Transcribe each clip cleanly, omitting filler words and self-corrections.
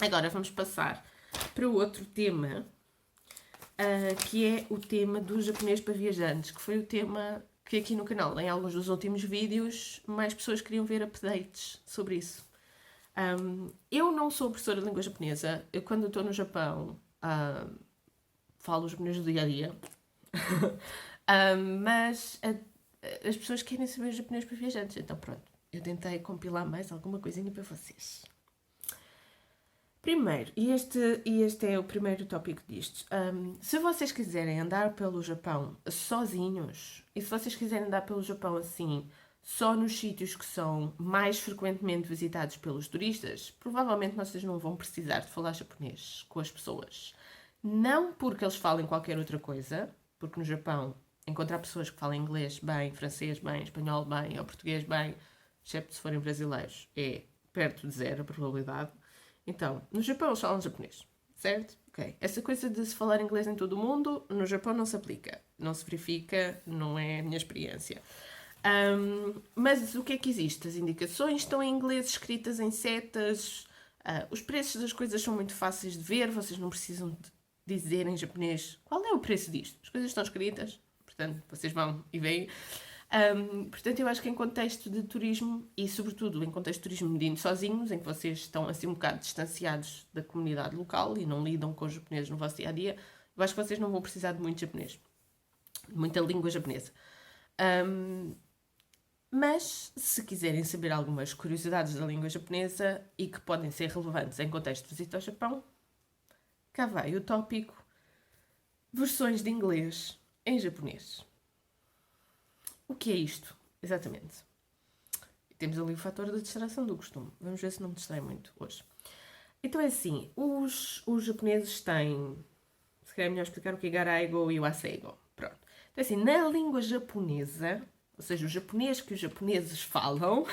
Agora vamos passar para o outro tema, que é o tema do japonês para viajantes, que foi o tema que aqui no canal, em alguns dos últimos vídeos, mais pessoas queriam ver updates sobre isso. Eu não sou professora de língua japonesa. Eu, quando estou no Japão, falo japonês do dia a dia. Mas as pessoas querem saber japonês para viajantes. Então, pronto, eu tentei compilar mais alguma coisinha para vocês. Primeiro, e este é o primeiro tópico disto. Se vocês quiserem andar pelo Japão sozinhos, e se vocês quiserem andar pelo Japão assim, só nos sítios que são mais frequentemente visitados pelos turistas, provavelmente vocês não vão precisar de falar japonês com as pessoas. Não porque eles falem qualquer outra coisa, porque no Japão encontrar pessoas que falam inglês bem, francês bem, espanhol bem ou português bem, excepto se forem brasileiros, é perto de zero a probabilidade. Então, no Japão eles falam japonês, certo? Ok. Essa coisa de se falar inglês em todo o mundo, no Japão não se aplica, não se verifica, não é a minha experiência. Mas o que é que existe? As indicações estão em inglês, escritas em setas, os preços das coisas são muito fáceis de ver, vocês não precisam de dizer em japonês qual é o preço disto. As coisas estão escritas, portanto, vocês vão e veem. Portanto, eu acho que em contexto de turismo, e sobretudo em contexto de turismo de indo sozinhos, em que vocês estão assim um bocado distanciados da comunidade local e não lidam com os japoneses no vosso dia-a-dia, eu acho que vocês não vão precisar de muito japonês, de muita língua japonesa. Mas, se quiserem saber algumas curiosidades da língua japonesa e que podem ser relevantes em contexto de visita ao Japão, cá vai o tópico: versões de inglês em japonês. O que é isto, exatamente? Temos ali o fator da distração do costume. Vamos ver se não me distrai muito hoje. Então é assim, os japoneses têm... Se calhar é melhor explicar o que é garaigo e o aseigo. Pronto. Então é assim, na língua japonesa, ou seja, o japonês que os japoneses falam,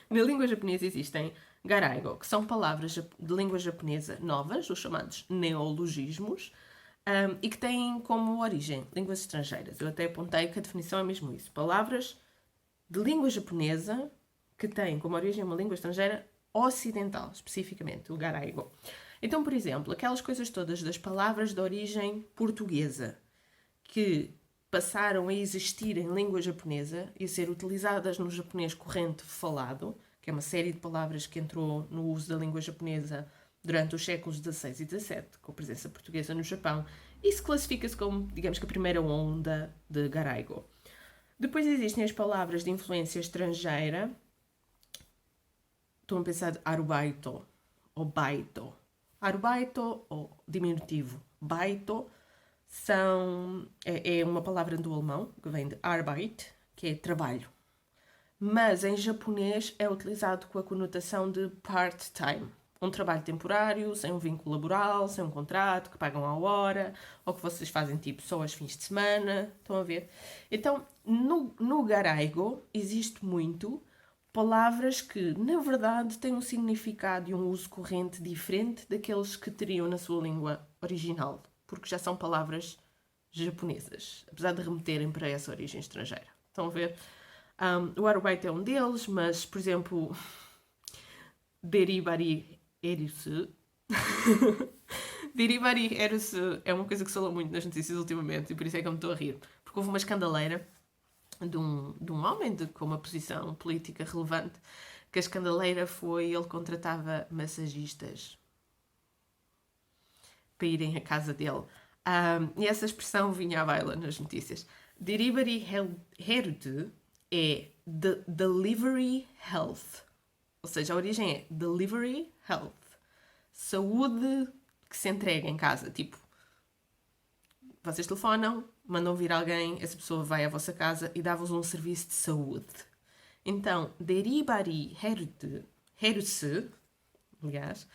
na língua japonesa existem garaigo, que são palavras de língua japonesa novas, os chamados neologismos, e que têm como origem línguas estrangeiras. Eu até apontei que a definição é mesmo isso. Palavras de língua japonesa que têm como origem uma língua estrangeira ocidental, especificamente, o garaigo. Então, por exemplo, aquelas coisas todas das palavras de origem portuguesa que passaram a existir em língua japonesa e a ser utilizadas no japonês corrente falado, que é uma série de palavras que entrou no uso da língua japonesa durante os séculos XVI e XVII, com a presença portuguesa no Japão. Isso classifica-se como, digamos que, a primeira onda de garaigo. Depois existem as palavras de influência estrangeira. Estão a pensar de arubaito ou baito. Arubaito, ou diminutivo baito, é uma palavra do alemão, que vem de Arbeit, que é trabalho. Mas em japonês é utilizado com a conotação de part-time. Um trabalho temporário, sem um vínculo laboral, sem um contrato, que pagam à hora, ou que vocês fazem tipo só aos fins de semana. Estão a ver? Então, no garaigo existe muito palavras que, na verdade, têm um significado e um uso corrente diferente daqueles que teriam na sua língua original, porque já são palavras japonesas, apesar de remeterem para essa origem estrangeira. Estão a ver? O arubaito é um deles, mas, por exemplo, deribari erisu. Deribari erisu é uma coisa que se falou muito nas notícias ultimamente e por isso é que eu me estou a rir. Porque houve uma escandaleira de um homem com uma posição política relevante, que a escandaleira foi, ele contratava massagistas para irem à casa dele. E essa expressão vinha à baila nas notícias. Deribari herutu é delivery health. Ou seja, a origem é delivery health. Saúde que se entrega em casa. Tipo, vocês telefonam, mandam vir alguém, essa pessoa vai à vossa casa e dá-vos um serviço de saúde. Então, deribari herusu, aliás,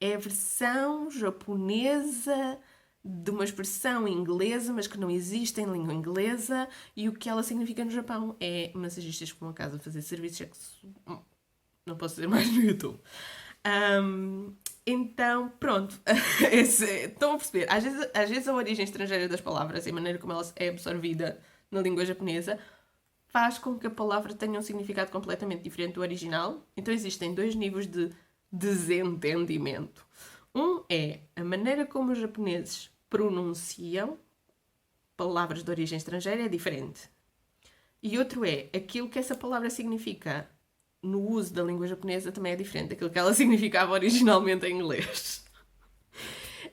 é a versão japonesa de uma expressão inglesa, mas que não existe em língua inglesa, e o que ela significa no Japão é massagistas que vão a casa fazer serviços, não posso dizer mais no YouTube. Então, pronto, estão a perceber, às vezes a origem estrangeira das palavras e a maneira como ela é absorvida na língua japonesa faz com que a palavra tenha um significado completamente diferente do original. Então existem dois níveis de desentendimento. Um é a maneira como os japoneses pronunciam palavras de origem estrangeira é diferente. E outro é aquilo que essa palavra significa no uso da língua japonesa também é diferente daquilo que ela significava originalmente em inglês.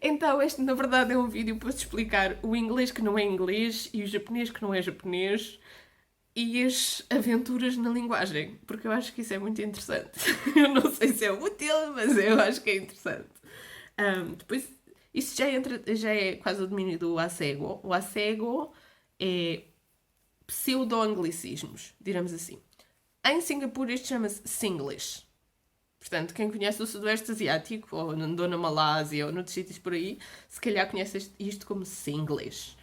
Então, este na verdade é um vídeo para te explicar o inglês que não é inglês e o japonês que não é japonês e as aventuras na linguagem, porque eu acho que isso é muito interessante. Eu não sei se é útil, mas eu acho que é interessante. Depois, isso já é quase o domínio do Asego. O Asego é pseudo-anglicismos, digamos assim. Em Singapura isto chama-se Singlish. Portanto, quem conhece o Sudoeste Asiático, ou andou na Malásia, ou noutros sítios por aí, se calhar conhece isto como Singlish.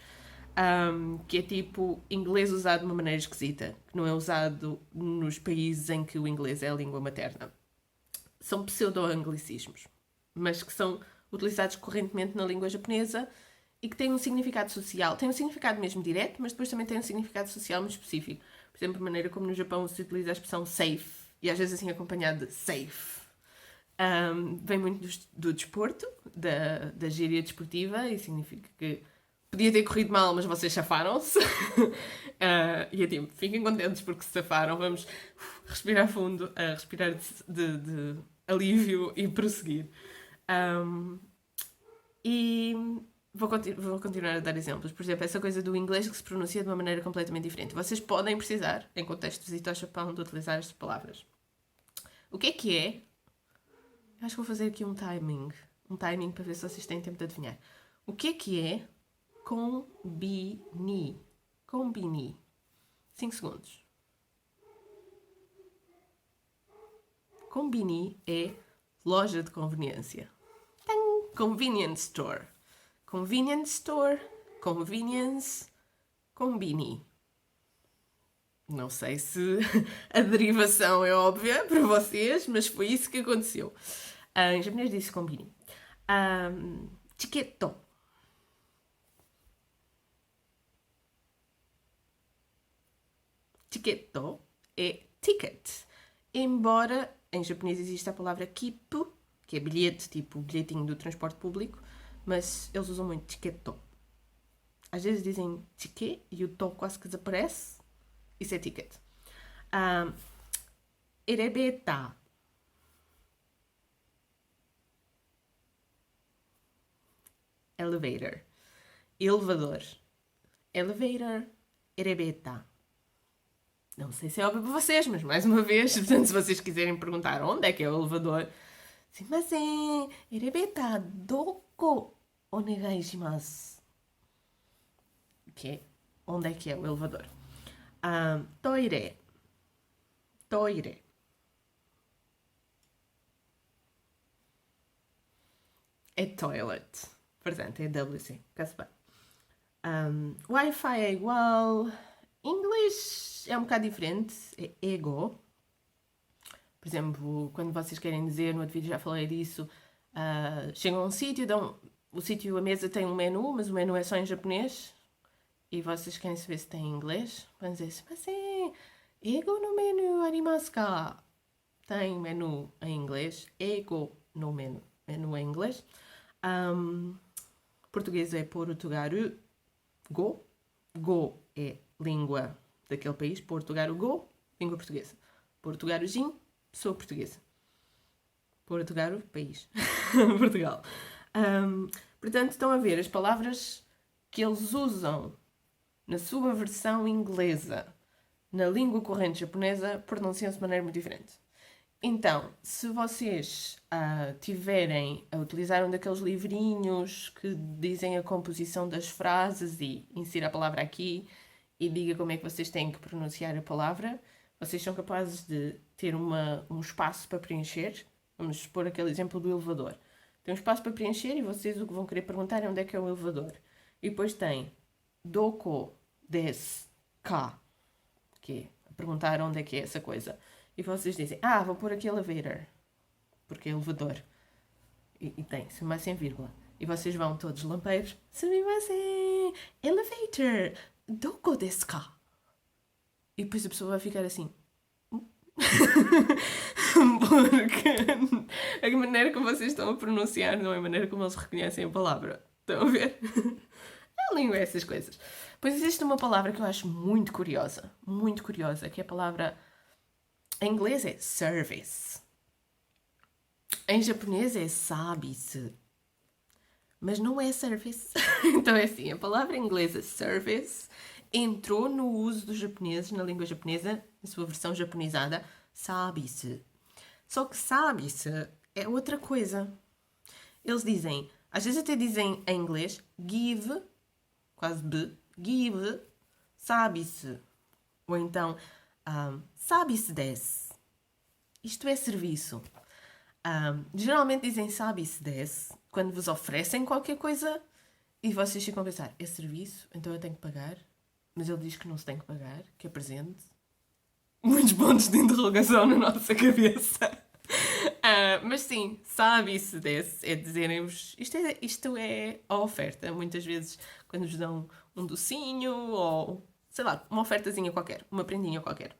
Que é tipo inglês usado de uma maneira esquisita, que não é usado nos países em que o inglês é a língua materna. São pseudo-anglicismos, mas que são utilizados correntemente na língua japonesa e que têm um significado social. Tem um significado mesmo direto, mas depois também tem um significado social muito específico. Por exemplo, a maneira como no Japão se utiliza a expressão safe, e às vezes assim acompanhado de safe. Vem muito do desporto, da gíria desportiva, e significa que podia ter corrido mal, mas vocês safaram-se. E é tipo, fiquem contentes porque se safaram, vamos respirar fundo, respirar de alívio e prosseguir. E vou continuar a dar exemplos. Por exemplo, essa coisa do inglês que se pronuncia de uma maneira completamente diferente. Vocês podem precisar, em contexto de visita ao Japão, de utilizar estas palavras. O que é que é? Acho que vou fazer aqui um timing para ver se vocês têm tempo de adivinhar. O que é Konbini? Konbini. 5 segundos. Konbini é loja de conveniência. Convenience store. Convenience store, convenience, Konbini. Não sei se a derivação é óbvia para vocês, mas foi isso que aconteceu. Em japonês disse Konbini. Chiketo. Chiketo é ticket. Embora em japonês exista a palavra kipu, que é bilhete, tipo bilhetinho do transporte público, mas eles usam muito chiketo. Às vezes dizem chike e o to quase que desaparece. Isso é ticket. Erebeta. Elevator. Elevador. Elevator. Erebeta. Não sei se é óbvio para vocês, mas mais uma vez, portanto, se vocês quiserem perguntar onde é que é o elevador, Sumimasen, erebeta doko onegai shimasu. Que é onde é que é o elevador. Toire. Toire. É toilet. Portanto, é WC. Caso bem. Wi-Fi é igual. Inglês é um bocado diferente. É ego. Por exemplo, quando vocês querem dizer, no outro vídeo já falei disso, chegam a um sítio, o sítio, a mesa tem um menu, mas o menu é só em japonês. E vocês querem saber se tem em inglês? Vão dizer, mas é, ego no menu arimasu ka? Tem menu em inglês. Ego no menu. Menu em inglês. Português é Portugaru go. Go é língua daquele país. Portugaru go, língua portuguesa. Portugaru jin, sou portuguesa. Portugaru, país. Portugal. Portanto, estão a ver as palavras que eles usam na sua versão inglesa, na língua corrente japonesa, pronunciam-se de maneira muito diferente. Então, se vocês tiverem a utilizar um daqueles livrinhos que dizem a composição das frases e insira a palavra aqui e diga como é que vocês têm que pronunciar a palavra, vocês são capazes de ter um espaço para preencher. Vamos expor aquele exemplo do elevador. Tem um espaço para preencher e vocês o que vão querer perguntar é onde é que é o elevador. E depois tem Doko desu ka, que é perguntar onde é que é essa coisa. E vocês dizem, vou pôr aqui elevator, porque é elevador. E tem, sumimasen, vírgula. E vocês vão todos lampeiros, sumimasen, elevator, doko desu ka? E depois a pessoa vai ficar assim, Porque a maneira como vocês estão a pronunciar não é a maneira como eles reconhecem a palavra. Estão a ver? A língua é essas coisas. Pois existe uma palavra que eu acho muito curiosa, que é a palavra em inglês é service. Em japonês é sabe-se. Mas não é service. Então é assim, a palavra inglesa service entrou no uso dos japoneses, na língua japonesa, na sua versão japonesada, sabe-se. Só que sabe-se é outra coisa. Eles dizem, às vezes até dizem em inglês, give, quase b, give, sabe-se. Ou então, sabe-se desse. Isto é serviço. Geralmente dizem sabe-se desse quando vos oferecem qualquer coisa e vocês ficam a pensar, é serviço, então eu tenho que pagar, mas ele diz que não se tem que pagar, que é presente. Muitos pontos de interrogação na nossa cabeça. Mas sim, sabe-se desse, é dizerem-vos, isto é a oferta. Muitas vezes quando vos dão um docinho ou, sei lá, uma ofertazinha qualquer, uma prendinha qualquer.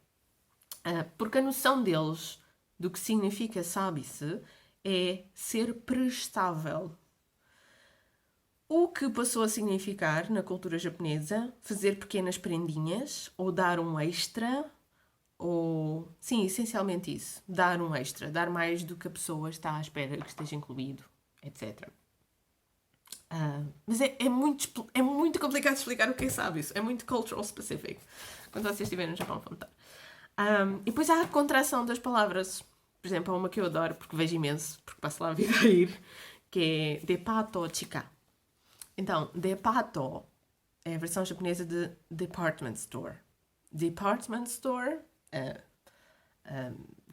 Porque a noção deles do que significa sabe-se é ser prestável. O que passou a significar na cultura japonesa fazer pequenas prendinhas ou dar um extra, ou sim, essencialmente isso, dar um extra, dar mais do que a pessoa está à espera que esteja incluído, etc. Mas é muito complicado explicar o que é sabe-se, é muito cultural specific. Quando vocês estiverem no Japão, vão estar. E depois há a contração das palavras. Por exemplo, há uma que eu adoro, porque vejo imenso, porque passo lá a vida a ir, que é depato chika. Então, depato é a versão japonesa de department store. Department store,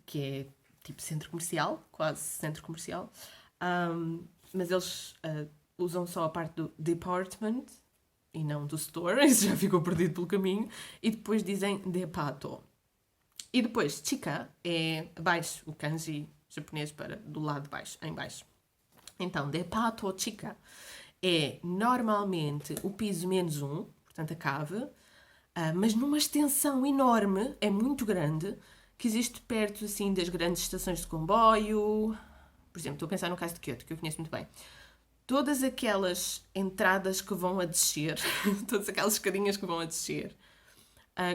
que é tipo centro comercial, quase centro comercial, mas eles usam só a parte do department e não do store, isso já ficou perdido pelo caminho, e depois dizem depato. E depois, chika é abaixo, o kanji japonês para do lado de baixo, em baixo. Então, depato chika é normalmente o piso menos 1, portanto a cave, mas numa extensão enorme, é muito grande, que existe perto assim das grandes estações de comboio. Por exemplo, estou a pensar no caso de Kyoto, que eu conheço muito bem. Todas aquelas entradas que vão a descer, todas aquelas escadinhas que vão a descer,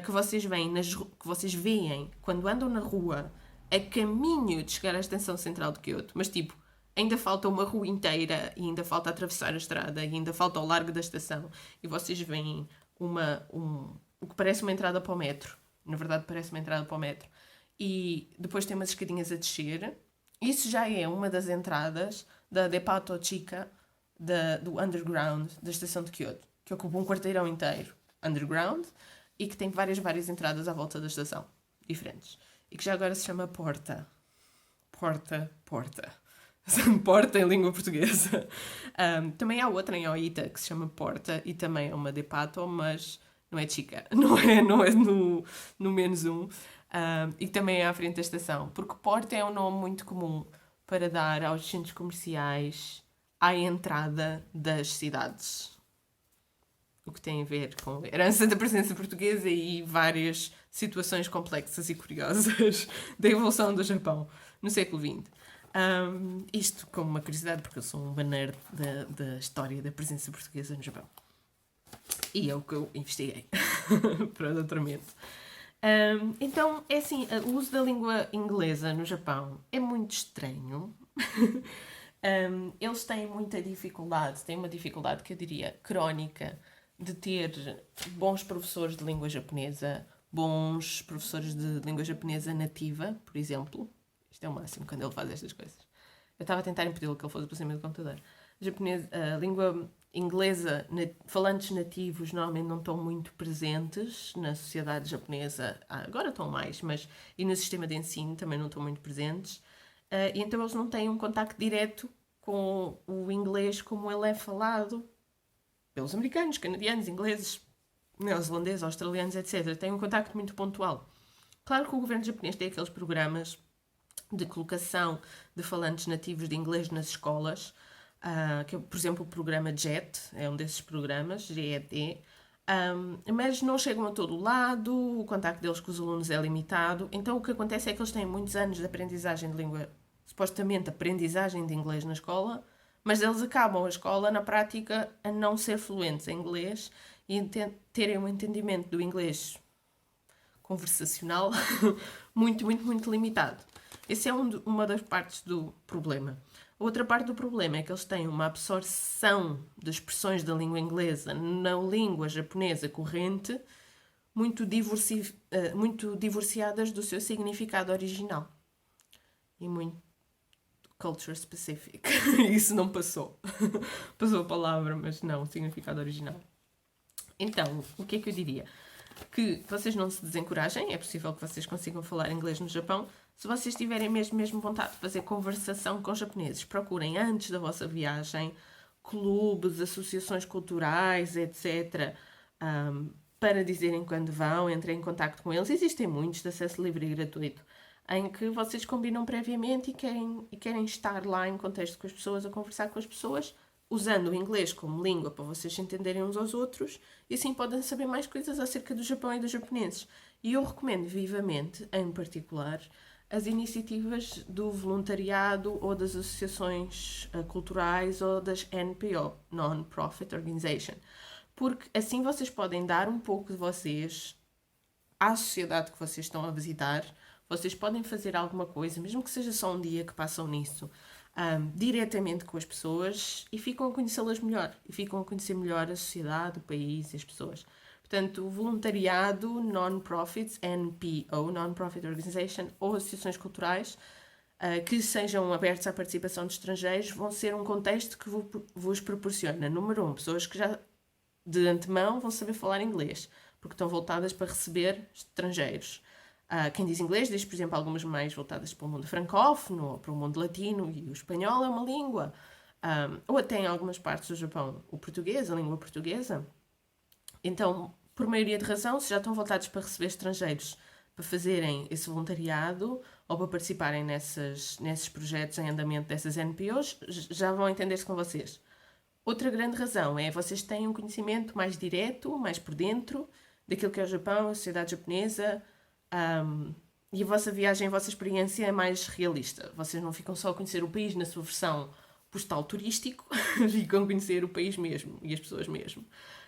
que vocês veem quando andam na rua a caminho de chegar à extensão central de Kyoto, mas tipo, ainda falta uma rua inteira e ainda falta atravessar a estrada e ainda falta o largo da estação e vocês veem o que parece uma entrada para o metro, na verdade parece uma entrada para o metro, e depois tem umas escadinhas a descer. Isso já é uma das entradas da Depato Chika, do underground da estação de Kyoto, que ocupa um quarteirão inteiro underground e que tem várias entradas à volta da estação, diferentes. E que já agora se chama Porta. Porta. Porta em língua portuguesa. Também há outra em Oita que se chama Porta e também é uma Depato, mas não é chica, não é no menos 1. E também é à frente da estação. Porque Porta é um nome muito comum para dar aos centros comerciais à entrada das cidades. O que tem a ver com a herança da presença portuguesa e várias situações complexas e curiosas da evolução do Japão no século XX. Isto como uma curiosidade, porque eu sou um nerd da história da presença portuguesa no Japão. E é o que eu investiguei para o doutoramento. Então, é assim, o uso da língua inglesa no Japão é muito estranho. Eles têm muita dificuldade, têm uma dificuldade que eu diria crónica, de ter bons professores de língua japonesa, bons professores de língua japonesa nativa, por exemplo. Isto é o máximo quando ele faz estas coisas. Eu estava a tentar impedi-lo que ele fosse para cima do computador. A língua inglesa, falantes nativos normalmente não estão muito presentes na sociedade japonesa. Agora estão mais, mas e no sistema de ensino também não estão muito presentes. E então eles não têm um contacto direto com o inglês como ele é falado pelos americanos, canadianos, ingleses, neozelandeses, australianos, etc. Têm um contacto muito pontual. Claro que o governo japonês tem aqueles programas de colocação de falantes nativos de inglês nas escolas, que é, por exemplo, o programa JET, é um desses programas, GED, Mas não chegam a todo lado, o contacto deles com os alunos é limitado. Então o que acontece é que eles têm muitos anos de aprendizagem de língua, supostamente aprendizagem de inglês na escola, mas eles acabam a escola na prática a não ser fluentes em inglês e terem um entendimento do inglês conversacional muito, muito, muito limitado. Essa é uma das partes do problema. A outra parte do problema é que eles têm uma absorção de expressões da língua inglesa na língua japonesa corrente muito, muito divorciadas do seu significado original. E muito culture specific. Isso não passou. Passou a palavra, mas não o significado original. Então, o que é que eu diria? Que vocês não se desencorajem, é possível que vocês consigam falar inglês no Japão. Se vocês tiverem mesmo vontade de fazer conversação com japoneses, procurem antes da vossa viagem clubes, associações culturais, etc., para dizerem quando vão, entrem em contacto com eles. Existem muitos de acesso livre e gratuito, em que vocês combinam previamente e querem estar lá em contexto com as pessoas, a conversar com as pessoas, usando o inglês como língua para vocês se entenderem uns aos outros, e assim podem saber mais coisas acerca do Japão e dos japoneses. E eu recomendo vivamente, em particular, as iniciativas do voluntariado ou das associações culturais ou das NPO, Non-Profit Organization, porque assim vocês podem dar um pouco de vocês à sociedade que vocês estão a visitar. Vocês podem fazer alguma coisa, mesmo que seja só um dia que passam nisso, diretamente com as pessoas, e ficam a conhecê-las melhor. E ficam a conhecer melhor a sociedade, o país e as pessoas. Portanto, o voluntariado, non-profits, NPO, Non-Profit Organization, ou associações culturais que sejam abertos à participação de estrangeiros, vão ser um contexto que vos proporciona, número 1, pessoas que já de antemão vão saber falar inglês, porque estão voltadas para receber estrangeiros. Quem diz inglês diz, por exemplo, algumas mais voltadas para o mundo francófono ou para o mundo latino, e o espanhol é uma língua. Ou até em algumas partes do Japão, o português, a língua portuguesa. Então, por maioria de razão, se já estão voltados para receber estrangeiros para fazerem esse voluntariado ou para participarem nesses projetos em andamento dessas NPOs, já vão entender-se com vocês. Outra grande razão é vocês têm um conhecimento mais direto, mais por dentro daquilo que é o Japão, a sociedade japonesa, e a vossa viagem, a vossa experiência é mais realista. Vocês não ficam só a conhecer o país na sua versão postal turístico, ficam a conhecer o país mesmo e as pessoas mesmo.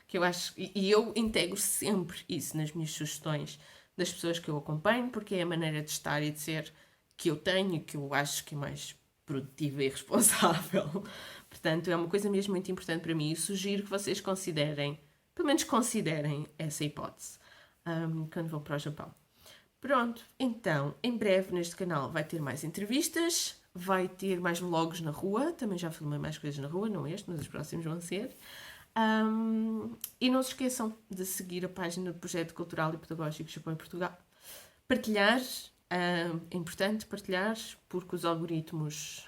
Que eu acho, e eu integro sempre isso nas minhas sugestões das pessoas que eu acompanho, porque é a maneira de estar e de ser que eu tenho e que eu acho que é mais produtiva e responsável. Portanto, é uma coisa mesmo muito importante para mim e sugiro que vocês considerem, pelo menos considerem essa hipótese quando vão para o Japão. Pronto, então, em breve neste canal vai ter mais entrevistas, vai ter mais vlogs na rua, também já filmei mais coisas na rua, não este, mas os próximos vão ser. E não se esqueçam de seguir a página do Projeto Cultural e Pedagógico Japão e Portugal. Partilhar, é importante partilhar, porque os algoritmos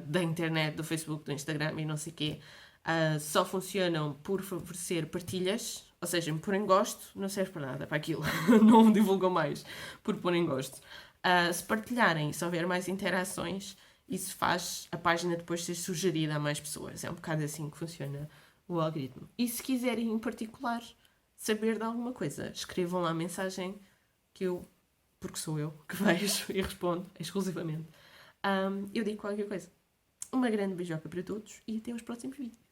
da internet, do Facebook, do Instagram e não sei o quê, só funcionam por favorecer partilhas, ou seja, me porem gosto não serve para nada, para aquilo, não divulgam mais por porem gosto. Se partilharem, se houver mais interações, isso faz a página depois ser sugerida a mais pessoas. É um bocado assim que funciona o algoritmo. E se quiserem em particular saber de alguma coisa, escrevam lá a mensagem que eu, porque sou eu que vejo e respondo exclusivamente, eu digo qualquer coisa. Uma grande beijoca para todos e até aos próximos vídeos.